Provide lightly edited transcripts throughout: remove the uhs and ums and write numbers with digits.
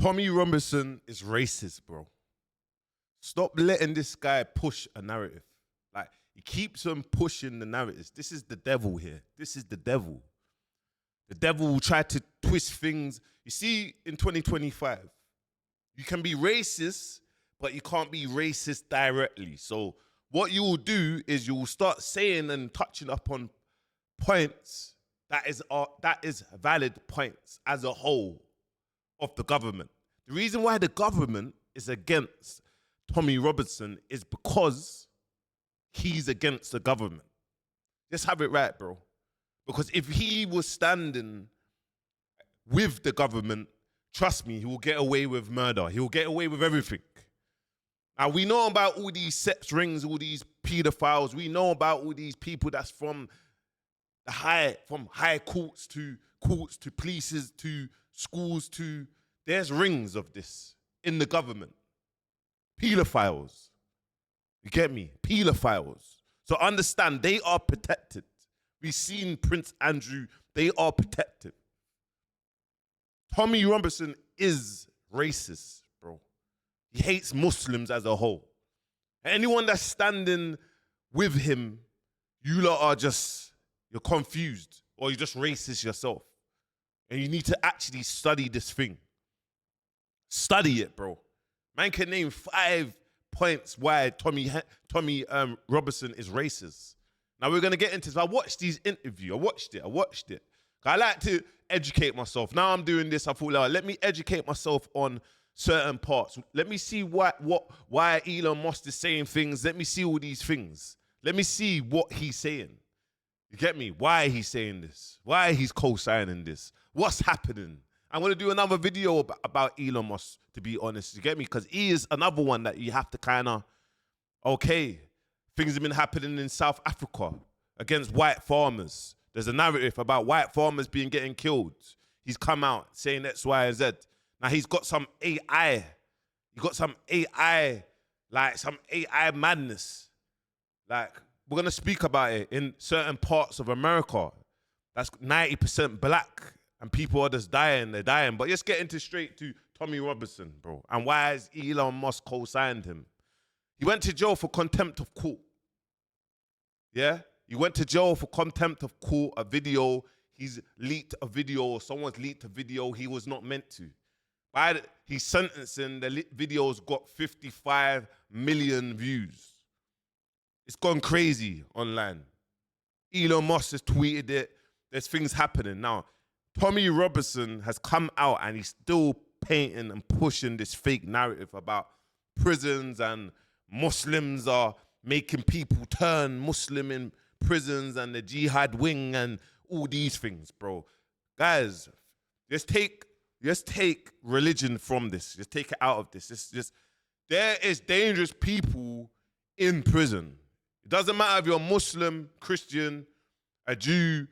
Tommy Robinson is racist, bro. Stop letting this guy push a narrative. Like, he keeps on pushing the narratives. This is the devil here. This is the devil. The devil will try to twist things. You see, in 2025, you can be racist, but you can't be racist directly. So what you will do is you will start saying and touching upon points that is valid points as a whole of the government. The reason why the government is against Tommy Robinson is because he's against the government. Just have it right, bro. Because if he was standing with the government, trust me, he will get away with murder. He will get away with everything. Now, we know about all these sex rings, all these pedophiles. We know about all these people that's from high courts to polices to schools to... There's rings of this in the government. Pedophiles. You get me? Pedophiles. So understand, they are protected. We've seen Prince Andrew. They are protected. Tommy Robinson is racist, bro. He hates Muslims as a whole. Anyone that's standing with him, you lot are just, you're confused or you're just racist yourself. And you need to actually study this thing. Study it, bro. Man can name 5 points why Tommy Robinson is racist. Now we're gonna get into this. I watched these interviews. I watched it. I like to educate myself. Now I'm doing this. I thought, like, let me educate myself on certain parts. Let me see why Elon Musk is saying things. Let me see all these things. Let me see what he's saying. You get me? Why he's saying this? Why he's co-signing this? What's happening? I'm going to do another video about Elon Musk, to be honest. You get me? Because he is another one that you have to kind of, okay, things have been happening in South Africa against white farmers. There's a narrative about white farmers getting killed. He's come out saying X, Y, and Z. Now he's got some AI. He got some AI, like some AI madness. Like, we're going to speak about it in certain parts of America. That's 90% black. And people are just dying, they're dying. But let's get into straight to Tommy Robinson, bro. And why has Elon Musk co-signed him? He went to jail for contempt of court. Yeah? He went to jail for contempt of court, a video. He's leaked a video, or someone's leaked a video he was not meant to. By his sentencing, the video's got 55 million views. It's gone crazy online. Elon Musk has tweeted it. There's things happening. Now, Tommy Robinson has come out and he's still painting and pushing this fake narrative about prisons and Muslims are making people turn Muslim in prisons and the jihad wing and all these things, bro. Guys, just take religion from this. Just take it out of this. There is dangerous people in prison. It doesn't matter if you're Muslim, Christian, a Jew,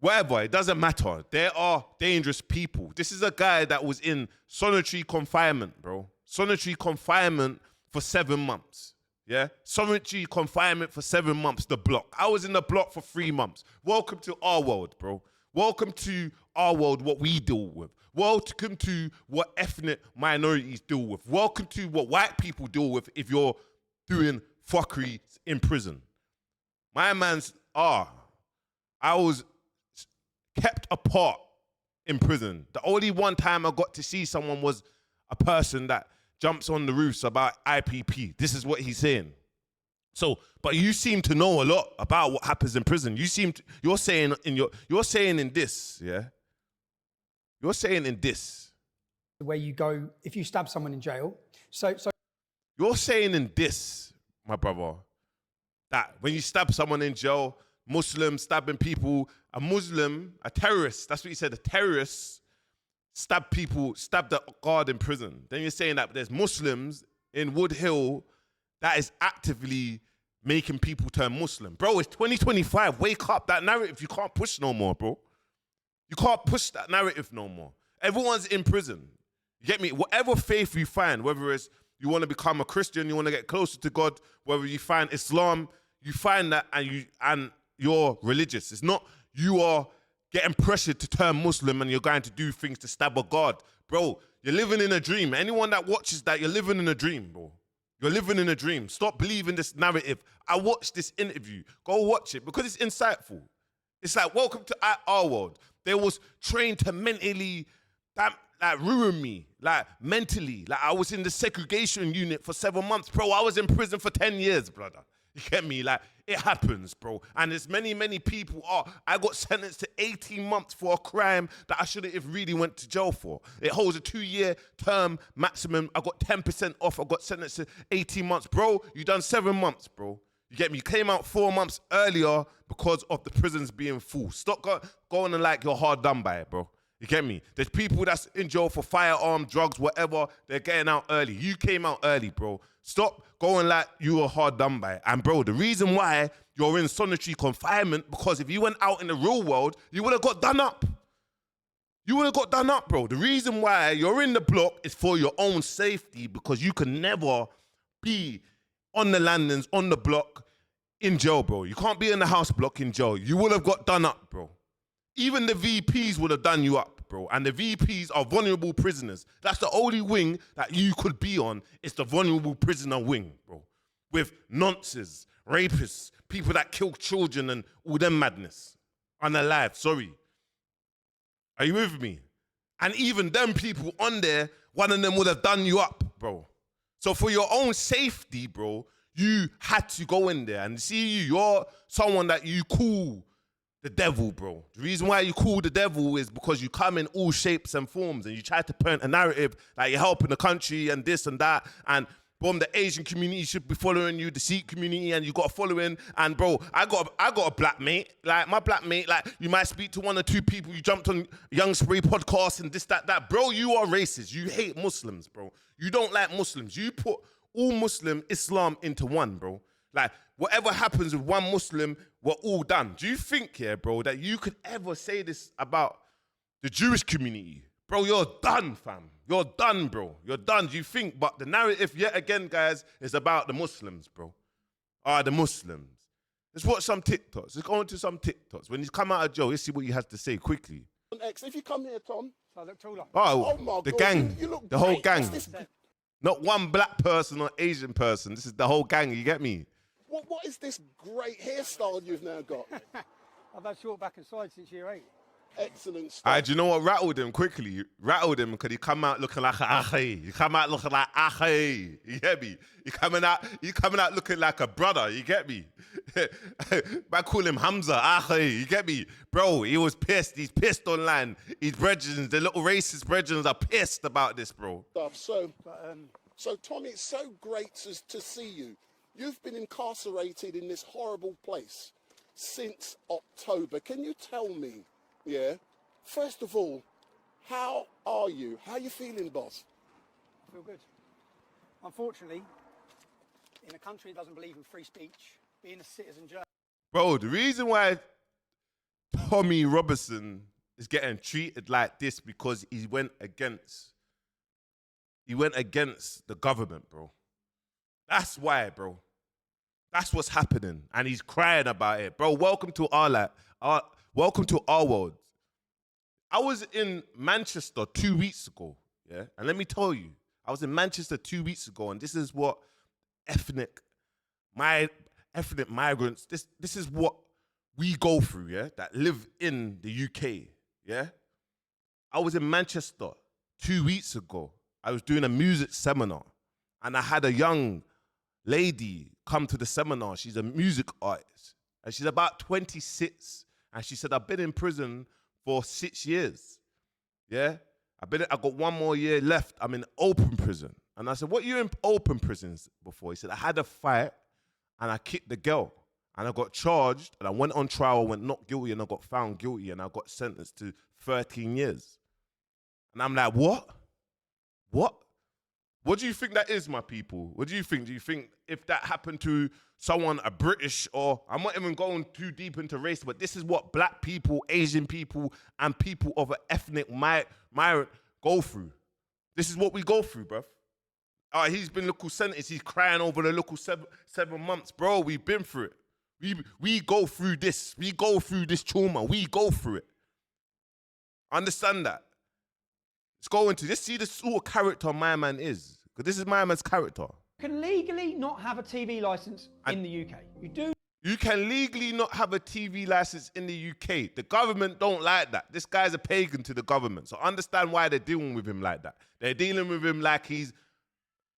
whatever, it doesn't matter. There are dangerous people. This is a guy that was in solitary confinement, bro. Solitary confinement for 7 months. Yeah? Solitary confinement for 7 months, the block. I was in the block for 3 months. Welcome to our world, bro. Welcome to our world, what we deal with. Welcome to what ethnic minorities deal with. Welcome to what white people deal with if you're doing fuckery in prison. My man's I was kept apart in prison. The only one time I got to see someone was a person that jumps on the roofs about IPP. This is what he's saying. So, but you seem to know a lot about what happens in prison. You're saying in this, yeah? You're saying in this. Where you go, if you stab someone in jail. So you're saying in this, my brother, that when you stab someone in jail, Muslims stabbing people, a Muslim, a terrorist, that's what you said, a terrorist stabbed the guard in prison. Then you're saying that there's Muslims in Wood Hill that is actively making people turn Muslim. Bro, it's 2025. Wake up. That narrative you can't push no more, bro. You can't push that narrative no more. Everyone's in prison. You get me? Whatever faith you find, whether it's you want to become a Christian, you want to get closer to God, whether you find Islam, you find that and you're religious. It's not you are getting pressured to turn Muslim and you're going to do things to stab a God. Bro, you're living in a dream. Anyone that watches that, you're living in a dream, bro. You're living in a dream. Stop believing this narrative. I watched this interview. Go watch it because it's insightful. It's like, welcome to our world. They was trained to mentally ruin me, like mentally. Like I was in the segregation unit for 7 months. Bro, I was in prison for 10 years, brother. You get me? Like, it happens, bro. And there's many, many people. I got sentenced to 18 months for a crime that I shouldn't have really went to jail for. It holds a 2-year term maximum. I got 10% off. I got sentenced to 18 months. Bro, you done 7 months, bro. You get me? You came out 4 months earlier because of the prisons being full. Stop going and like you're hard done by it, bro. You get me? There's people that's in jail for firearm, drugs, whatever. They're getting out early. You came out early, bro. Stop going like you were hard done by. And bro, the reason why you're in solitary confinement, because if you went out in the real world, you would have got done up. You would have got done up, bro. The reason why you're in the block is for your own safety, because you can never be on the landings, on the block, in jail, bro. You can't be in the house block in jail. You would have got done up, bro. Even the VPs would have done you up, bro. And the VPs are vulnerable prisoners. That's the only wing that you could be on. It's the vulnerable prisoner wing, bro. With nonces, rapists, people that kill children and all them madness. Unalive, sorry. Are you with me? And even them people on there, one of them would have done you up, bro. So for your own safety, bro, you had to go in there. And see, you're someone that you call the devil, bro. The reason why you call the devil is because you come in all shapes and forms and you try to paint a narrative that you're helping the country and this and that. And boom, the Asian community should be following you, the Sikh community, and you got a following. And bro, I got a black mate. Like my black mate, like you might speak to 1 or 2 people. You jumped on Young Spray podcast and this, that. Bro, you are racist. You hate Muslims, bro. You don't like Muslims. You put all Muslim Islam into one, bro. Like, whatever happens with one Muslim, we're all done. Do you think, yeah, bro, that you could ever say this about the Jewish community? Bro, you're done, fam. You're done, bro. You're done. Do you think? But the narrative, yet again, guys, is about the Muslims, bro. The Muslims. Let's watch some TikToks. Let's go into some TikToks. When he's come out of jail, let's see what he has to say quickly. X, if you come here, Tom. So I look taller. Oh my the God, gang. you look the whole great. gang. Not one black person or Asian person. This is the whole gang, you get me? What is this great hairstyle you've now got? I've had short back and side since year 8. Excellent stuff. Do you know what rattled him quickly? Rattled him because he come out looking like an akhi. He come out looking like akhi. You get me? He coming out looking like a brother. You get me? I call him Hamza, akhi. You get me? Bro, he was pissed. He's pissed online. His brethren, the little racist brethren are pissed about this, bro. So Tom, it's so great to see you. You've been incarcerated in this horrible place since October. Can you tell me, first of all, how are you? How are you feeling, boss? I feel good. Unfortunately, in a country that doesn't believe in free speech, being a citizen journalist. Bro, the reason why Tommy Robinson is getting treated like this because he went against the government, bro. That's why, bro. That's what's happening. And he's crying about it. Bro, welcome to welcome to our world. I was in Manchester 2 weeks ago, yeah? And let me tell you, I was in Manchester 2 weeks ago, and this is what ethnic migrants, this is what we go through, yeah? That live in the UK, yeah? I was in Manchester 2 weeks ago. I was doing a music seminar, and I had a young lady come to the seminar. She's a music artist, and she's about 26, and she said, I've been in prison for 6 years, yeah? I got 1 more year left. I'm in open prison. And I said, what you in open prisons before? He said, I had a fight, and I kicked the girl, and I got charged, and I went on trial, I went not guilty, and I got found guilty, and I got sentenced to 13 years. And I'm like, what? What? What do you think that is, my people? What do you think? Do you think if that happened to someone, a British, or I'm not even going too deep into race, but this is what black people, Asian people, and people of an ethnic migrant go through. This is what we go through, bruv. He's been local sentenced. He's crying over the local 7 months. Bro, we've been through it. We go through this. We go through this trauma. We go through it. Understand that. Let's go into this. See the sort of character my man is. Because this is my man's character. You can legally not have a TV license in the UK. You can legally not have a TV license in the UK. The government don't like that. This guy's a pagan to the government. So understand why they're dealing with him like that. They're dealing with him like he's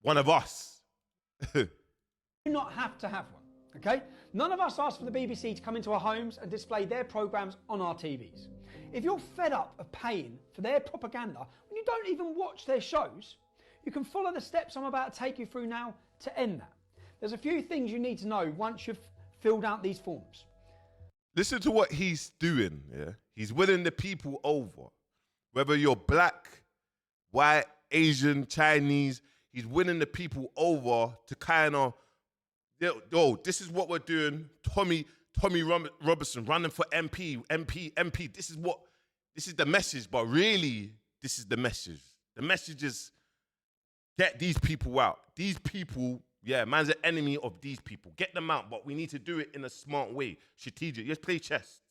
one of us. Do not have to have one, okay? None of us asked for the BBC to come into our homes and display their programmes on our TVs. If you're fed up of paying for their propaganda when you don't even watch their shows, you can follow the steps I'm about to take you through now to end that. There's a few things you need to know once you've filled out these forms. Listen to what he's doing, yeah? He's winning the people over. Whether you're black, white, Asian, Chinese, he's winning the people over to kind of, yo, this is what we're doing. Tommy Robertson running for MP. This is the message, but really, this is the message. The message is get these people out. These people, yeah, man's an enemy of these people. Get them out, but we need to do it in a smart way, strategic. Let's play chess.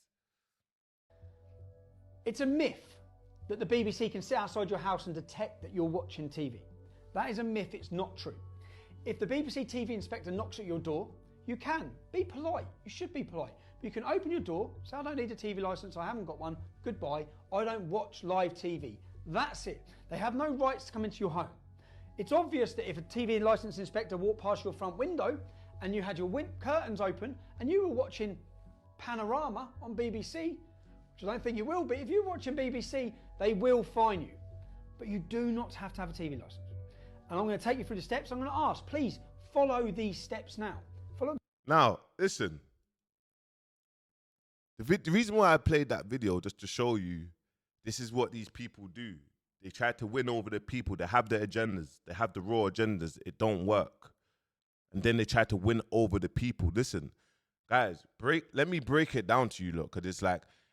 It's a myth that the BBC can sit outside your house and detect that you're watching TV. That is a myth, it's not true. If the BBC TV inspector knocks at your door, you can. Be polite, you should be polite. But you can open your door, say I don't need a TV licence, I haven't got one, goodbye, I don't watch live TV. That's it. They have no rights to come into your home. It's obvious that if a TV licence inspector walked past your front window and you had your curtains open and you were watching Panorama on BBC, which I don't think you will be, if you're watching BBC, they will fine you. But you do not have to have a TV licence. And I'm going to take you through the steps. I'm going to ask, please follow these steps now. Now, listen. The reason why I played that video, just to show you, this is what these people do. They try to win over the people. They have their agendas. They have the raw agendas. It don't work. And then they try to win over the people. Listen, guys, let me break it down to you, look, because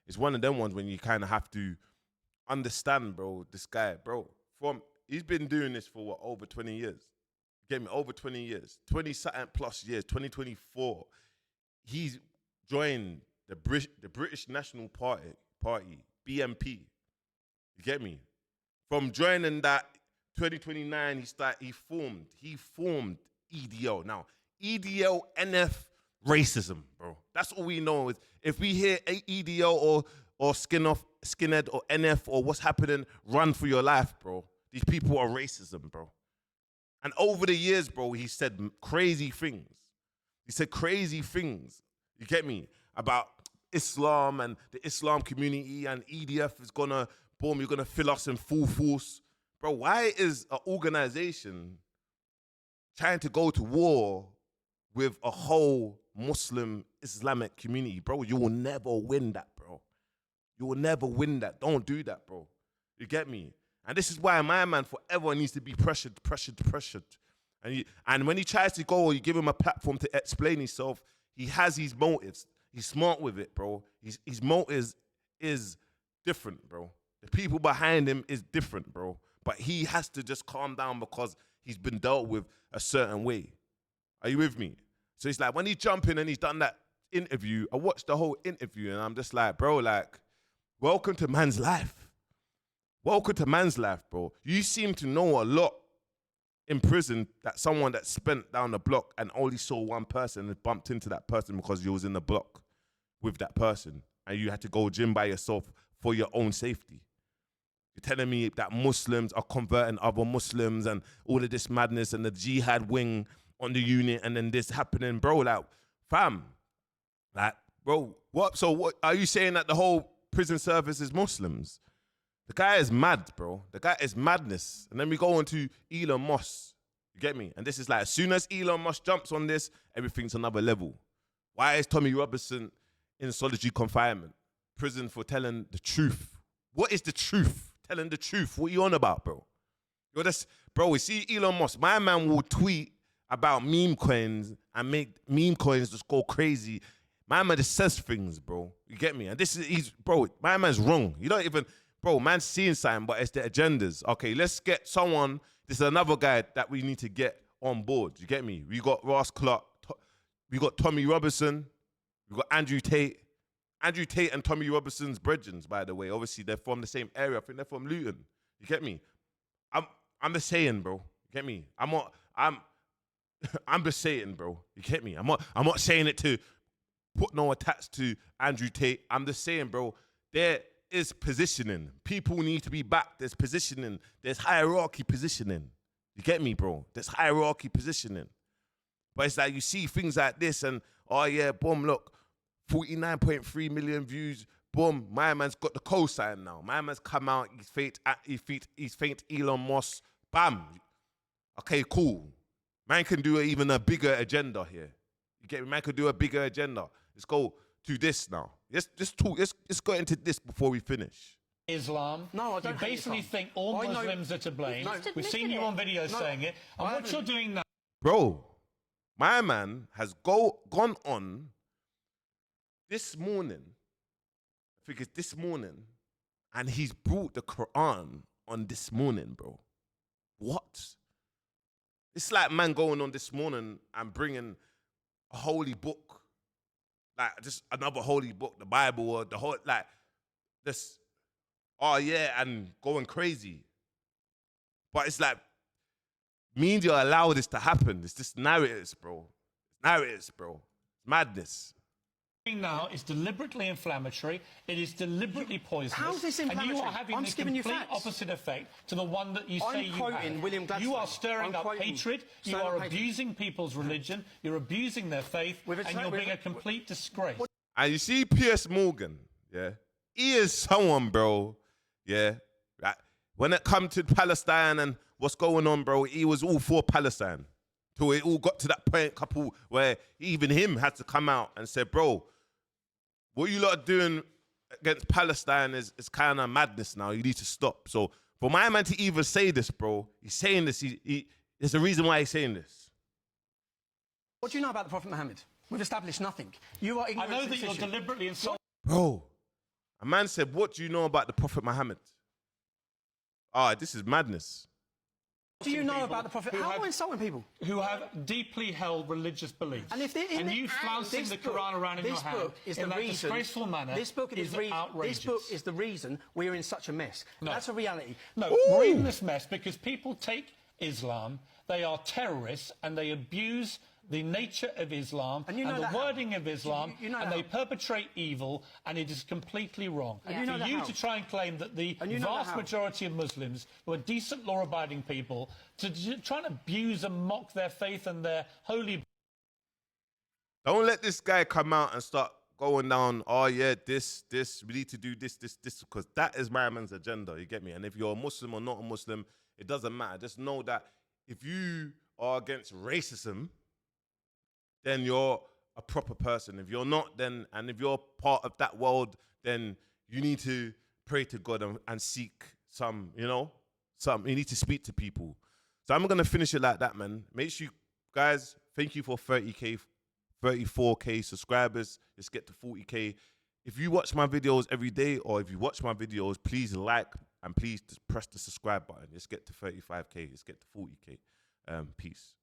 it's one of them ones when you kind of have to understand, bro, this guy, bro, he's been doing this for over 20 years. Get me, over 20 years, 20-something plus years, 2024. He's joined the British National Party, BNP. You get me? From joining that 2029, he formed EDL. Now, EDL, NF, racism, bro. That's all we know. Is if we hear EDL or skinhead or NF or what's happening, run for your life, bro. These people are racism, bro. And over the years, bro, he said crazy things. He said crazy things, you get me, about Islam and the Islam community, and EDF is gonna, boom, you're gonna fill us in full force. Bro, why is an organization trying to go to war with a whole Muslim Islamic community? Bro, you will never win that, bro. You will never win that. Don't do that, bro. You get me? And this is why my man forever needs to be pressured. And when he tries to go, or you give him a platform to explain himself, he has his motives. He's smart with it, bro. His motives is different, bro. The people behind him is different, bro. But he has to just calm down because he's been dealt with a certain way. Are you with me? So it's like when he jumped in and he's done that interview, I watched the whole interview and I'm just like, bro, like, welcome to man's life. Welcome to man's life, bro. You seem to know a lot in prison that someone that spent down the block and only saw one person and bumped into that person because you was in the block with that person and you had to go gym by yourself for your own safety. You're telling me that Muslims are converting other Muslims and all of this madness and the jihad wing on the unit and then this happening, bro, like, fam, like, bro, what? So what, are you saying that the whole prison service is Muslims? The guy is mad, bro. The guy is madness. And then we go on to Elon Musk. You get me? And this is like, as soon as Elon Musk jumps on this, everything's another level. Why is Tommy Robertson in solitary confinement? Prison for telling the truth. What is the truth? Telling the truth. What are you on about, bro? You're just, bro, we see Elon Musk. My man will tweet about meme coins and make meme coins just go crazy. My man just says things, bro. You get me? And this is, bro, my man's wrong. You don't even... Bro, man's seeing something, but it's the agendas. Okay, let's get someone. This is another guy that we need to get on board. You get me? We got Ross Clark. We got Tommy Robertson. We got Andrew Tate. Andrew Tate and Tommy Robinson's brethren, by the way. Obviously, they're from the same area. I think they're from Luton. You get me? I'm just saying, bro. You get me? I'm just saying, bro. You get me? I'm not saying it to put no attacks to Andrew Tate. I'm just saying, bro, there is positioning. People need to be back. There's positioning. There's hierarchy positioning. You get me, bro? There's hierarchy positioning. But it's like you see things like this and, oh yeah, boom, look, 49.3 million views. Boom, my man's got the cosign now. My man's come out, he's faint Elon Musk. Bam. Okay, cool. Man can do even a bigger agenda here. You get me? Man could do a bigger agenda. Let's go to this now. Let's talk. Let's go into this before we finish. Islam. No, I don't. You basically think all Muslims are to blame. No. We've seen you on video saying it. And what you're doing now. Bro, my man has gone on this morning. I think it's this morning. And he's brought the Quran on this morning, bro. What? It's like man going on this morning and bringing a holy book, like just another holy book, the Bible or the whole, like this, oh yeah, and going crazy. But it's like media allow this to happen. It's just narratives, bro. Narratives, bro. It's madness. Now is deliberately inflammatory. It is deliberately poisonous. How's this And you inflammatory? are having I'm the just giving you complete facts. opposite effect to the one that you say I'm you quoting have. William Gladstone. You are stirring I'm up quoting- hatred. You stirring are up hatred. abusing people's religion. You're abusing their faith. And you're being a complete disgrace. And you see Piers Morgan, yeah? He is someone, bro, yeah? Like, when it come to Palestine and what's going on, bro, he was all for Palestine. Till it all got to that point, couple, where even him had to come out and say, bro, what you lot are doing against Palestine is kind of madness now. You need to stop. So for my man to even say this, bro, he's saying this. There's a reason why he's saying this. What do you know about the Prophet Muhammad? We've established nothing. You are I ignorant know of that this you're issue. deliberately insulting. Bro, a man said, what do you know about the Prophet Muhammad? This is madness. What do you know about the Prophet? How am I insulting people? Who have deeply held religious beliefs. And if they're in you flouncing the Quran around in your hand book is in the that reason, disgraceful manner this book is outrageous. This book is the reason we're in such a mess. No. That's a reality. No, we're in this mess because people take Islam, they are terrorists, and they abuse the nature of Islam And you know the that wording how? of Islam, You know and that they how? perpetrate evil, and it is completely wrong. And you know For that you how? to try and claim that the And you know that vast how? majority of Muslims, who are decent, law-abiding people, to try and abuse and mock their faith and their holy... Don't let this guy come out and start going down, oh yeah, this, we need to do this, because that is my man's agenda, you get me? And if you're a Muslim or not a Muslim, it doesn't matter. Just know that if you are against racism, then you're a proper person. If you're not, then, and if you're part of that world, then you need to pray to God and seek some, you need to speak to people. So I'm going to finish it like that, man. Make sure you guys, thank you for 30K, 34K subscribers. Let's get to 40K. If you watch my videos every day, or if you watch my videos, please like and please just press the subscribe button. Let's get to 35K. Let's get to 40K. Peace.